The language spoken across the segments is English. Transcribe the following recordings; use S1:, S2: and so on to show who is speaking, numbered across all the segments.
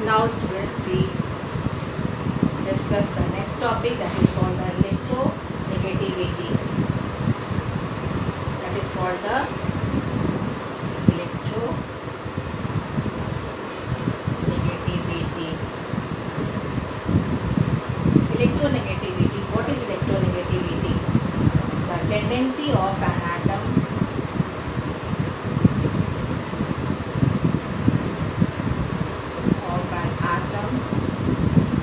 S1: Now students, we discuss the next topic, that is called the electronegativity. That is called the electronegativity. Electronegativity. What is electronegativity? The tendency of an atom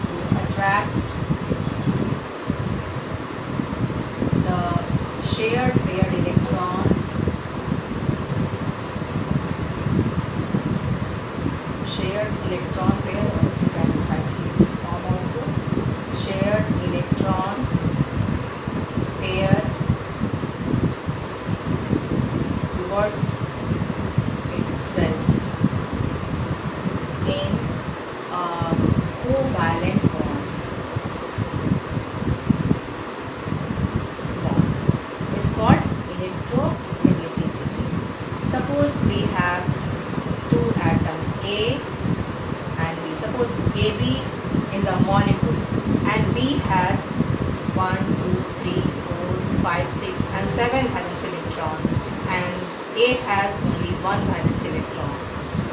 S1: to attract the shared paired electron pair, or you can write in this form also, shared electron pair towards itself in a covalent bond. Is called electronegativity. Suppose we have two atoms A and B. Suppose AB is a molecule and B has 1, 2, 3, 4, 5, 6 and 7 valence electron, and A has only 1 valence electron.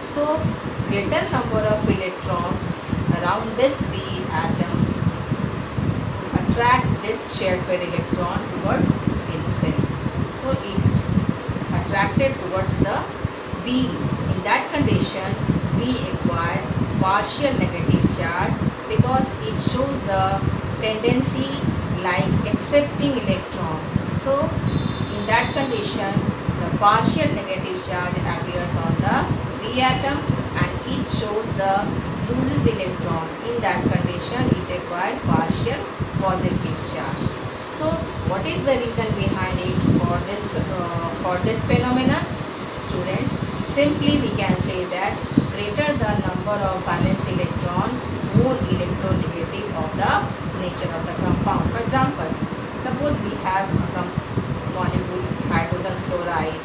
S1: So greater number of electrons around this B atom attract this shared paired electron towards itself. So it attracted towards the B. In that condition, we acquire partial negative charge because it shows the tendency like accepting electron. So in that condition, the partial negative charge appears on the B atom and it shows the loses electron. In that condition, it acquires partial positive charge. So what is the reason behind it for this phenomenon? Students, simply we can say that greater the number of valence electron, more electronegative of the nature of the compound. For example, suppose we have a molecule hydrogen fluoride.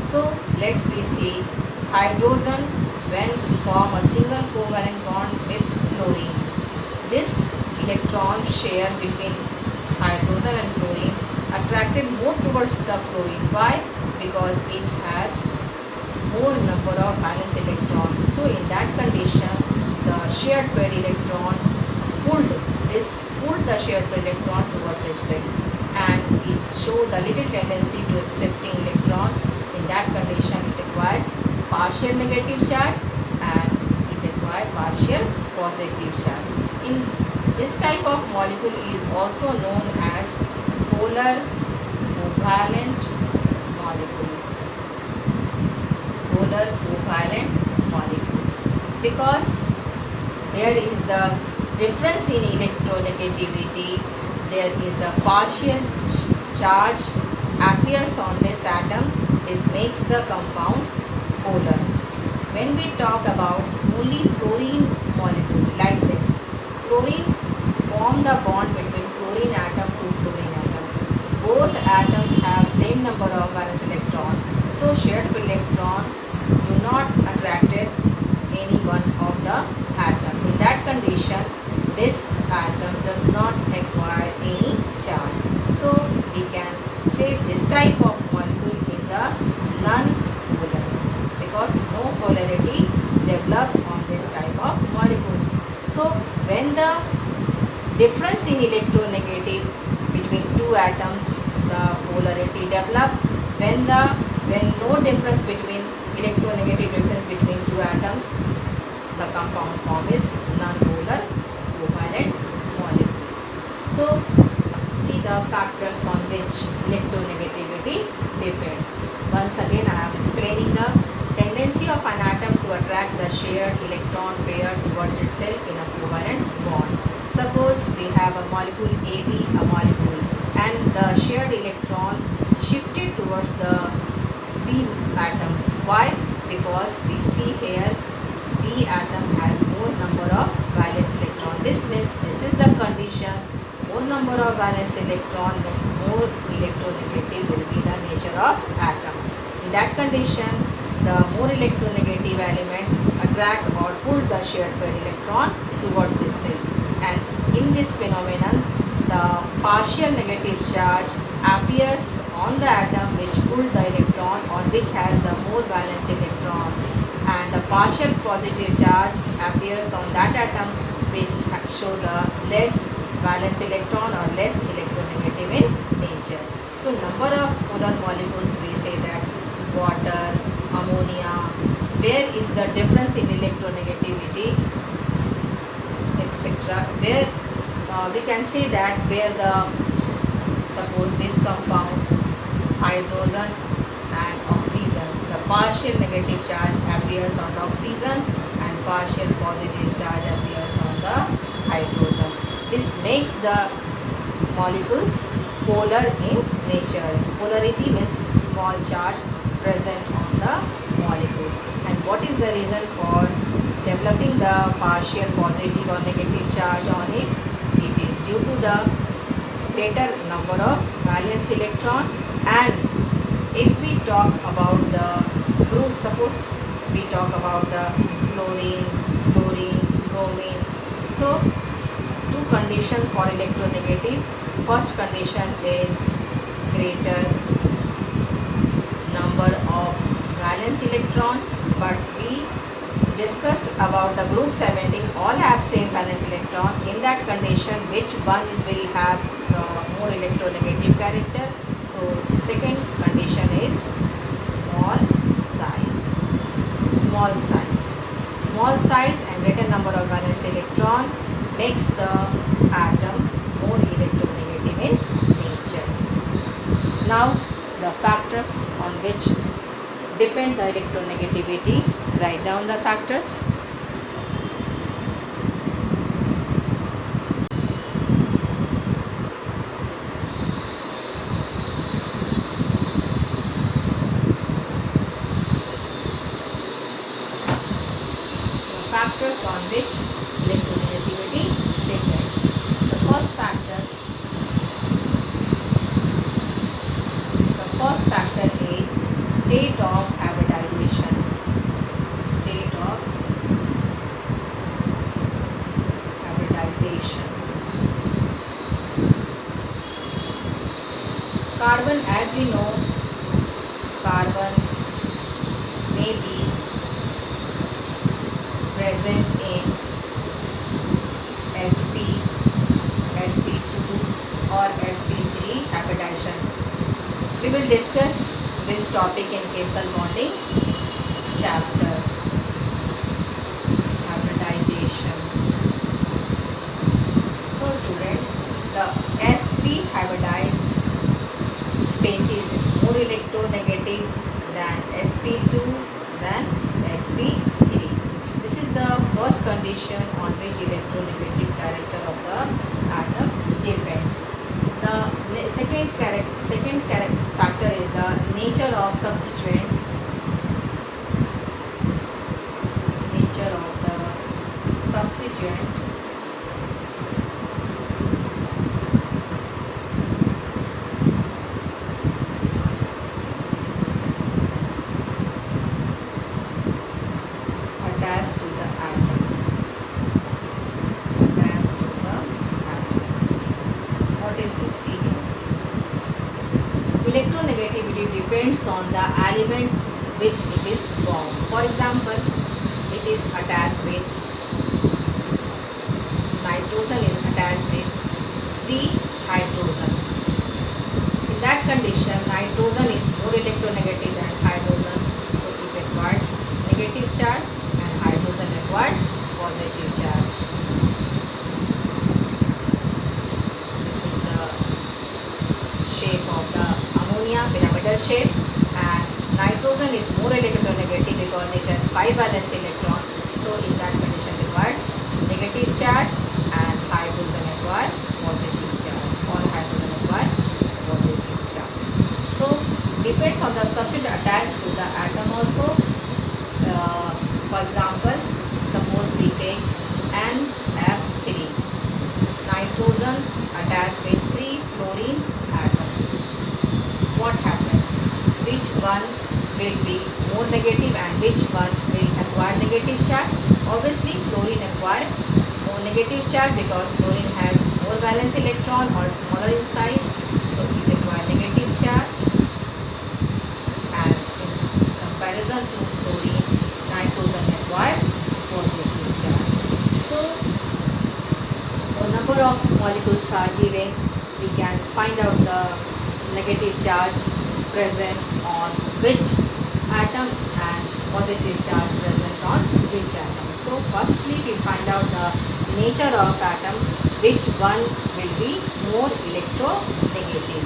S1: So let's we see hydrogen when form a single covalent bond with fluorine. This electron share between hydrogen and fluorine attracted more towards the fluorine. Why? Because it has more number of valence electrons. So in that condition, the shared paired electron pulled the shared paired electron towards itself, and it shows the little tendency to accepting electron. In that condition, it acquired partial negative charge and it acquired partial positive charge. In this type of molecule is also known as polar covalent molecule. Polar covalent molecules, because there is the difference in electronegativity, there is the partial charge appears on this atom. This makes the compound polar. When we talk about only fluorine molecule like this, fluorine form the bond between fluorine atom to fluorine atom. Both atoms have same number of valence electron, so shared electron do not attracted any one of the atom. In that condition, this atom does not acquire any charge. So we can say this type of molecule is a non-polar because no polarity developed on this type of molecules. So when the difference in electronegative between two atoms, the polarity develop. When no difference between electronegative difference between two atoms, the compound form is non-polar covalent molecule. So see the factors on which electronegativity depend. Once again, I am explaining the tendency of an atom to attract the shared electron pair towards itself in a covalent bond. Suppose we have a molecule AB, a molecule, and the shared electron shifted towards the B atom. Why? Because we see here B atom has more number of valence electron. This means this is the condition. More number of valence electron means more electronegative will be the nature of atom. In that condition, the more electronegative element drag or pull the shared pair electron towards itself. And in this phenomenon, the partial negative charge appears on the atom which pulled the electron or which has the more valence electron, and the partial positive charge appears on that atom which show the less valence electron or less electronegative in nature. So number of polar molecules, we say that water, ammonia, where is the difference in electronegativity, etc. Where we can say that where the, suppose this compound hydrogen and oxygen, the partial negative charge appears on the oxygen and partial positive charge appears on the hydrogen. This makes the molecules polar in nature. Polarity means small charge present on the molecule. And what is the reason for developing the partial positive or negative charge on it? It is due to the greater number of valence electron. And if we talk about the group, suppose we talk about the fluorine, chlorine, bromine. So two conditions for electronegative. First condition is greater number of valence electron, but we discuss about the group 17, all have same valence electron. In that condition, which one will have more electronegative character? So second condition is small size. Small size. Small size and greater number of valence electron makes the atom more electronegative in nature. Now the factors on which depend the electronegativity. Write down the factors. The factors on which electronegativity depends. The first factor is state of hybridization. State of hybridization. Carbon, as we know, carbon may be present in sp, sp2 or sp3 hybridization. We will discuss this topic in chemical bonding chapter. Hybridization. So student, the sp hybridized species is more electronegative than sp2 than sp3. This is the first condition on which electronegative character of the atoms depends. The second factor is the nature of substituents. Nature of the substituent. Attached to the atom. Attached to the atom. What is this? See here. Electronegativity depends on the element which it is formed. For example, it is attached with nitrogen is attached with 3 hydrogen. In that condition, nitrogen is more electronegative than hydrogen, so it acquires negative charge and hydrogen acquires positive charge. This is the shape of the ammonia, pyramidal shape, and nitrogen is more electronegative because it has 5 valence electron, so in that condition requires negative charge and hydrogen acquire positive charge, or hydrogen acquire positive charge. So depends on the substituent attached to the atom also. For example, suppose we take NF3, nitrogen attached with 3 fluorine atoms. What happens? Which one will be more negative and which one will acquire negative charge. Obviously chlorine acquire more negative charge because chlorine has more valence electron or smaller in size, so it acquire negative charge. And in comparison to chlorine, nitrogen acquire positive charge. So the number of molecules are given. We can find out the negative charge present on which atom and positive charge present on which atom. So firstly we find out the nature of atom, which one will be more electronegative.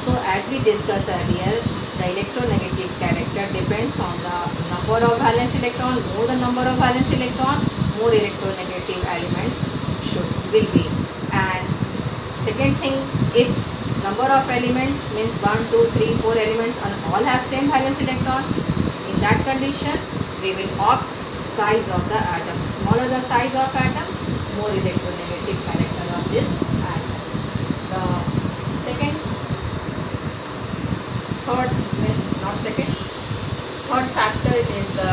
S1: So as we discussed earlier, the electronegative character depends on the number of valence electron. More the number of valence electron, more electronegative element will be. And second thing, if number of elements means 1, 2, 3, 4 elements and all have same valence electron, in that condition we will opt size of the atom. Smaller the size of atom, more electronegative character of this atom. The second, third means not second, third factor is the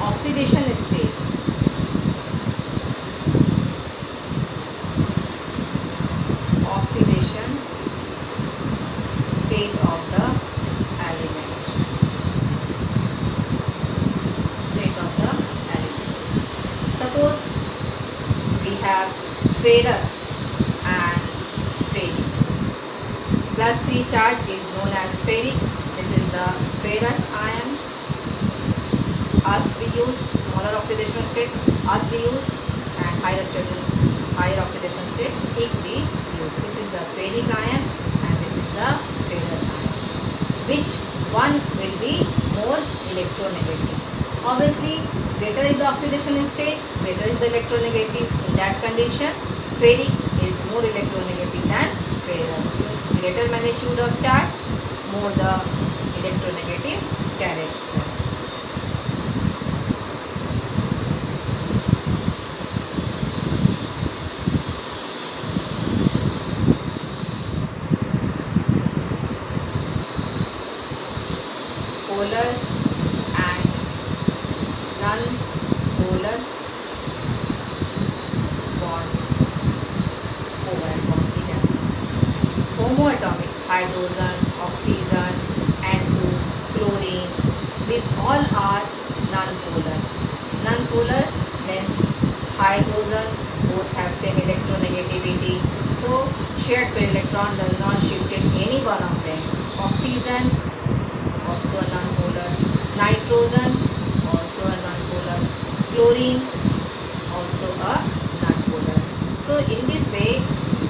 S1: oxidation state. Oxidation state of the element. State of the elements. Suppose we have ferrous and ferric. +3 charge is known as ferric. This is the ferrous ion. As we use smaller oxidation state, as we use, and higher oxidation state, if we use. This is the ferric ion and this is the ferrous ion. Which one will be more electronegative? Obviously, greater is the oxidation state, greater is the electronegative. In that condition, ferric is more electronegative than ferrous. Means greater magnitude of charge, more the electronegative character. Polar and non-polar bonds, covalent bonds. Homoatomic, hydrogen, oxygen, N2, chlorine, these all are non-polar. Non-polar means hydrogen both have same electronegativity, so shared pair electron does not shift in any one of them. Oxygen also a non-polar, nitrogen also a non-polar, chlorine also a non-polar. So in this way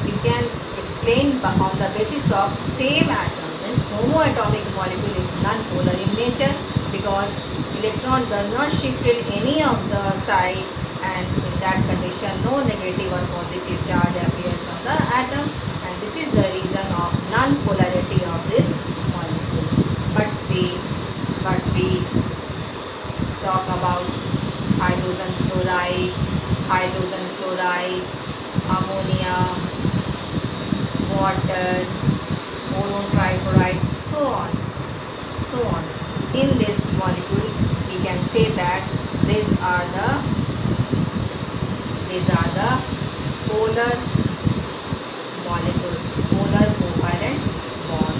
S1: you can explain on the basis of same atom. Means homoatomic molecule is non-polar in nature because electron does not shift in any of the side, and in that condition no negative or positive charge appears on the atom, and this is the reason of non-polarity of this molecule. But we talk about hydrogen fluoride, ammonia, water, boron trichloride, so on. In this molecule we can say that these are the polar molecules, polar covalent bond,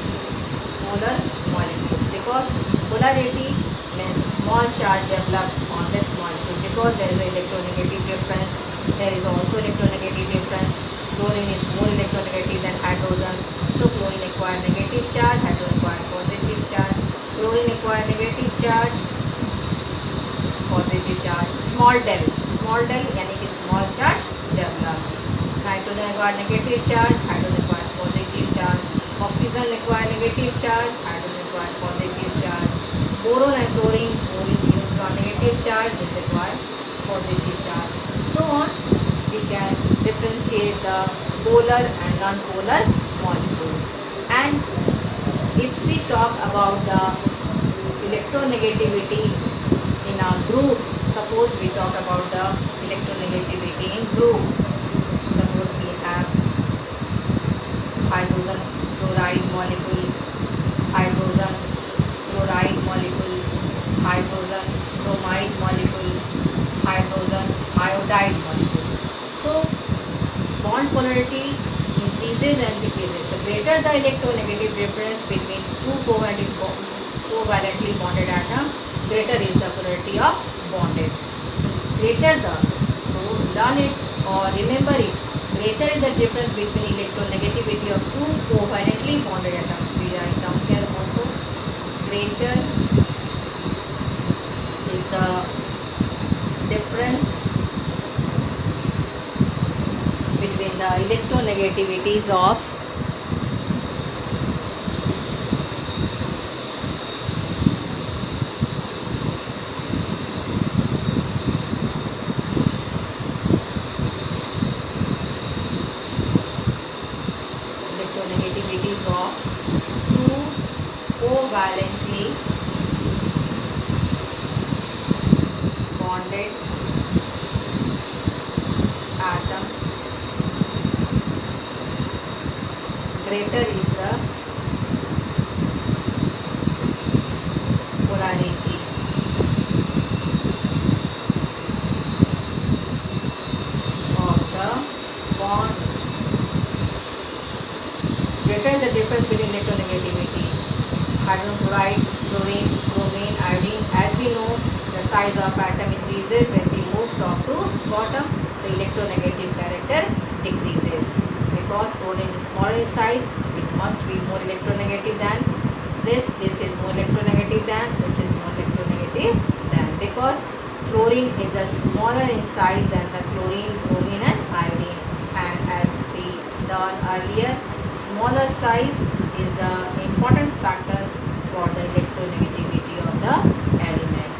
S1: polar molecules, because polarity means small charge developed on this molecule, because there is an electronegative difference. There is also electronegative difference. Chlorine is more electronegative than hydrogen, so chlorine acquire negative charge, hydrogen acquire positive charge. Chlorine acquire negative charge, positive charge, small del यानी कि small charge develop. Nitrogen acquire negative charge, hydrogen acquire positive charge. Oxygen acquire negative charge, hydrogen acquire positive charge. Boron and chlorine acquire negative charge, this acquire positive charge. So on, we can differentiate the polar and non-polar molecule. And if we talk about the electronegativity in a group, suppose we talk about the electronegativity in group. Suppose we have hydrogen chloride molecule, hydrogen fluoride molecule, hydrogen bromide molecule, hydrogen iodide molecule. So bond polarity increases and decreases. The greater the electronegative difference between two covalently bonded atoms, greater is the polarity of bonded. Greater the, so learn it or remember it, greater is the difference between electronegativity of two covalently bonded atoms. We write down here also. Greater is the difference between the electronegativities of two covalently bonded atoms. Greater is the polarity of the bond. Greater is the difference between electronegativity. Hydrogen chloride, chlorine, bromine, iodine. As we know, the size of atom increases when we move top to bottom. The electronegative character decreases. Because fluorine is smaller in size, it must be more electronegative than this. This is more electronegative than, this is more electronegative than. Because fluorine is the smaller in size than the chlorine, bromine and iodine. And as we learned earlier, smaller size is the important factor for the electronegativity of the element.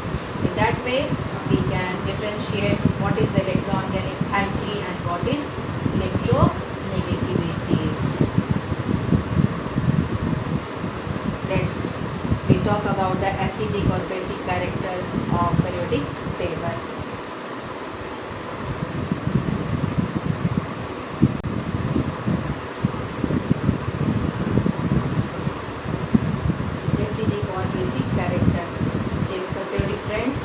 S1: In that way, we can differentiate what is the electronegativity and what is electronegativity. We talk about the acidic or basic character of periodic table. Acidic or basic character. Chemical periodic trends.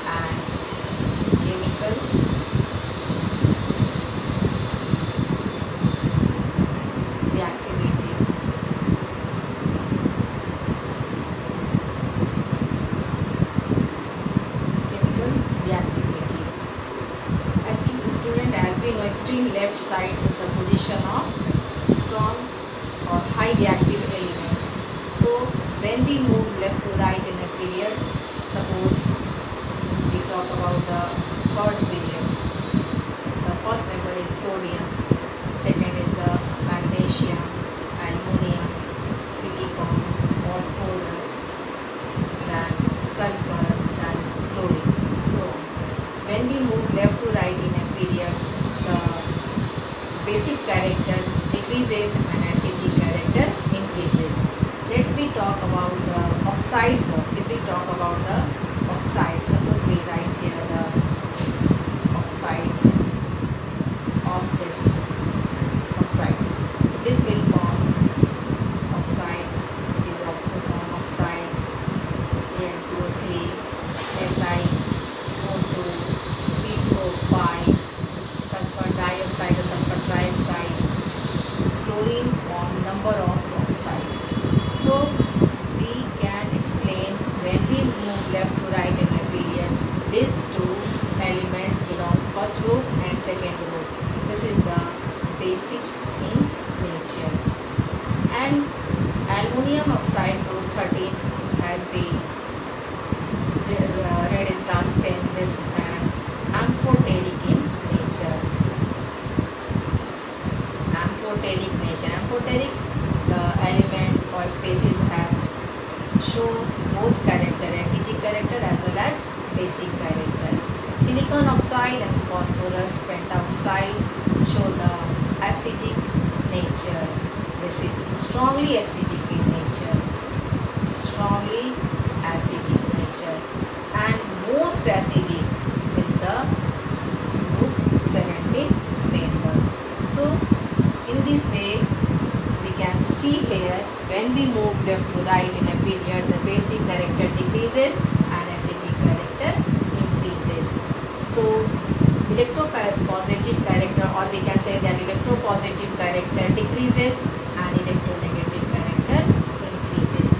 S1: And chemical reactivity. Chemical reactivity. As student, as we know, extreme left side is the position of strong or high reactive elements. So when we move left to right in a period, suppose we talk about the third period. The first member is sodium, second is the magnesium, aluminum, silicon, phosphorus, then sulfur, then chlorine. So when we move left to right in a period, the basic character decreases and acidic character increases. Let's we talk about the oxides. If we talk about the oxides, suppose we write here the oxides of this oxide. This will form oxide. It is also form oxide Al2O3, SiO2, P2O5, sulfur dioxide or sulfur trioxide. Chlorine form number of oxides. So we can explain when we move left to right in a period, these two elements belongs first group and second group. This is the basic in nature. And aluminum oxide group 13 has been read in class 10. This is as amphoteric in nature. Amphoteric nature. Amphoteric, the element or species have show both character, acidic character as well as basic character. Silicon oxide and phosphorus pentoxide show the acidic nature. This is strongly acidic in nature. Strongly acidic nature. And most acidic is the group 17 member. So in this way we can see here write in a period, the basic character decreases and acidic character increases. So electropositive character, or we can say that electropositive character decreases and electronegative character increases.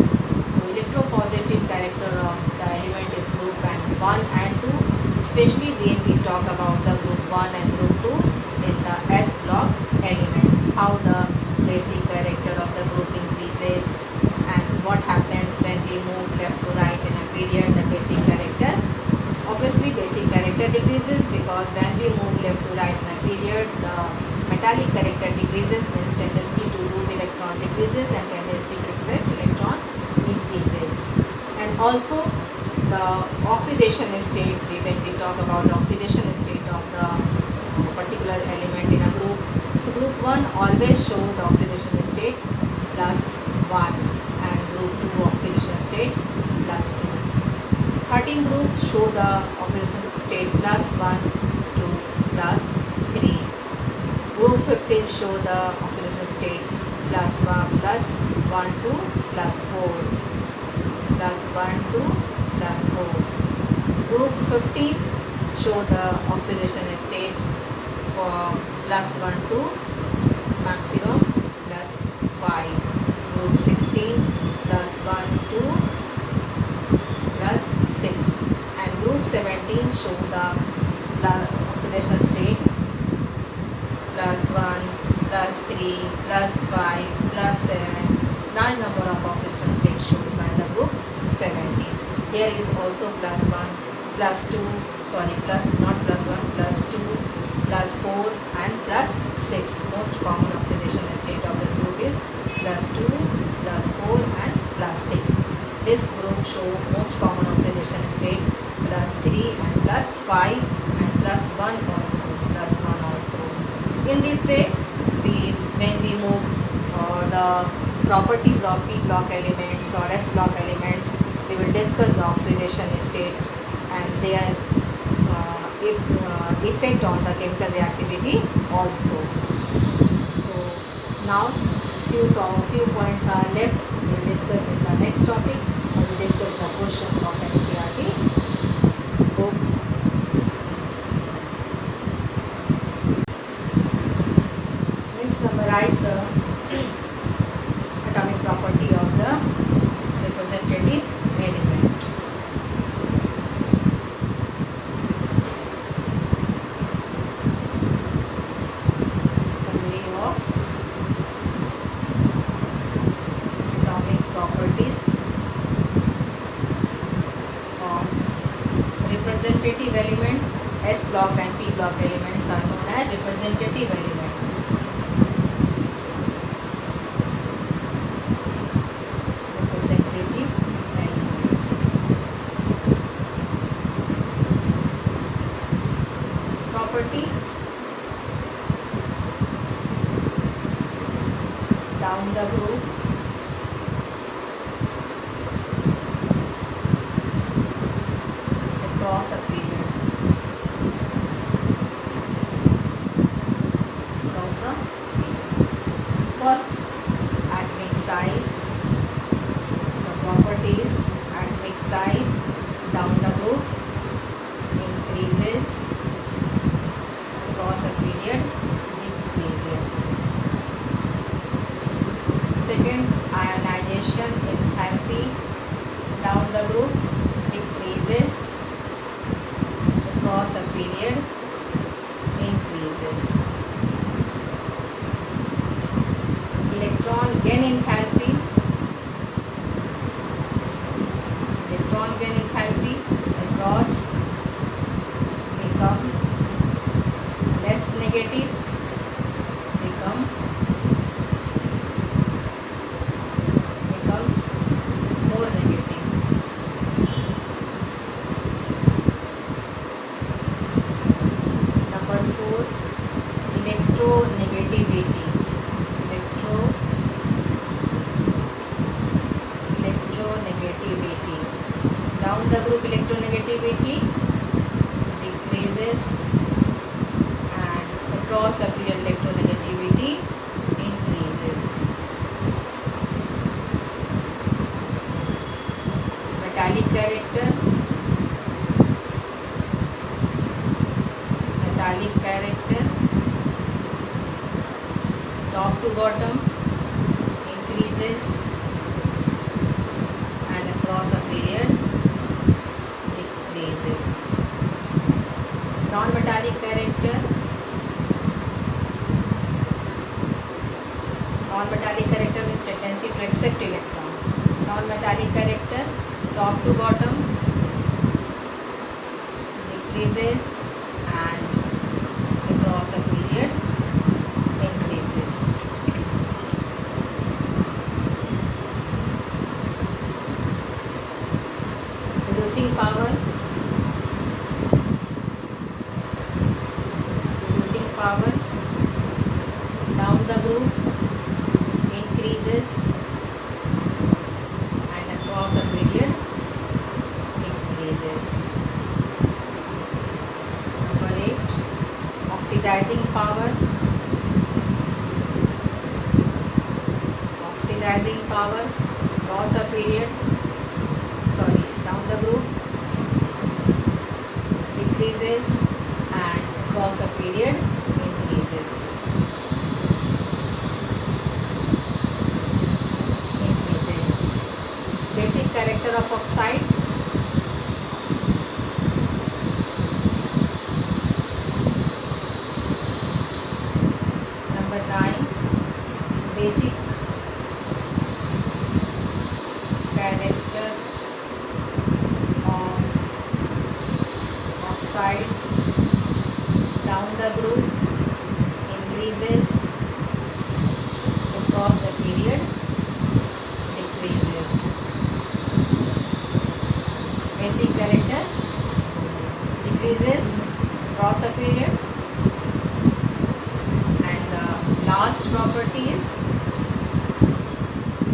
S1: So electropositive character of the element is group 1 and 2, especially when we talk about the group 1 and group 2 in the S block elements, how the basic character of the group increases and what happens when we move left to right in a period, the basic character. Obviously basic character decreases, because when we move left to right in a period, the metallic character decreases, means tendency to lose electron decreases and tendency to accept electron increases. And also the oxidation state, when we talk about the oxidation state of the particular element in a group. So group 1 always show the oxidation state +1 and group 2 oxidation state +2. 13 groups show the oxidation state +1 to +3. Group 15 show the oxidation state +1 to +4, +1 to +4. Group 15 show the oxidation state for +1 to maximum +5. Group 16 +1 to +6, and group 17 show the oxidation state +1, +3, +5, +7. 9 number of oxidation states shown by the group 17. Here is also +1, +2, sorry, not +1, +2, +4 and +6. Most common oxidation state of this group is +2, +4 and +6. This group show most common oxidation state +3 and +5 and +1 also, +1 also. In this way, when we move the properties of P block elements or S block elements, we will discuss the oxidation state and their effect on the chemical reactivity also. So now few points are left. We will discuss in the next topic. We will discuss the questions of NCERT book. Let's summarize the atomic property of the representative element. Summary of atomic properties of representative element. S block and P block elements are known as representative element. Representative elements. Property: down the group, across a period. Across a period. First, atomic size. The properties: atomic size down the group increases, across a period decreases. Second, ionization enthalpy down the group decreases, across a period increases. Electron gain enthalpy. Electron gain enthalpy across become less negative, becomes more negative. Number 4, electronegativity. Electronegativity. Down the group, electronegativity decreases, and across a period electronegativity increases. metallic character, top to bottom increases and across a period decreases. Non-metallic character, means tendency to accept electron. Non-metallic character, top to bottom decreases and across a period increases. Reducing power, down the group increases and across a period increases. Number 8, oxidizing power, across a period, down the group decreases and across a period increases. Basic character of oxides. Number 9, basic character of oxides. Down the group increases, across the period decreases. Basic character decreases across a period, and the last property is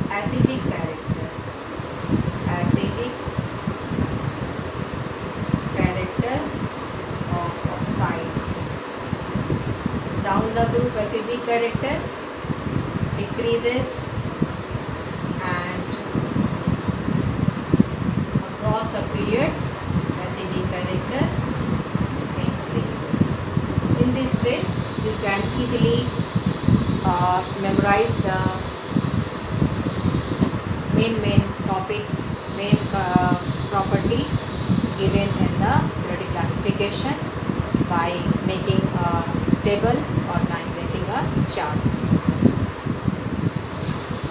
S1: acidic character. Of oxides. Down the group acidic character decreases and across a period acidic character increases. In this way you can easily memorize the main topics, main property given in the periodic classification by making a table or by making a chart.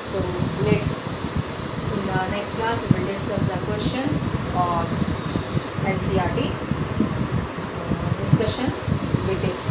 S1: So let's, in the next class we will discuss the question or NCERT discussion with its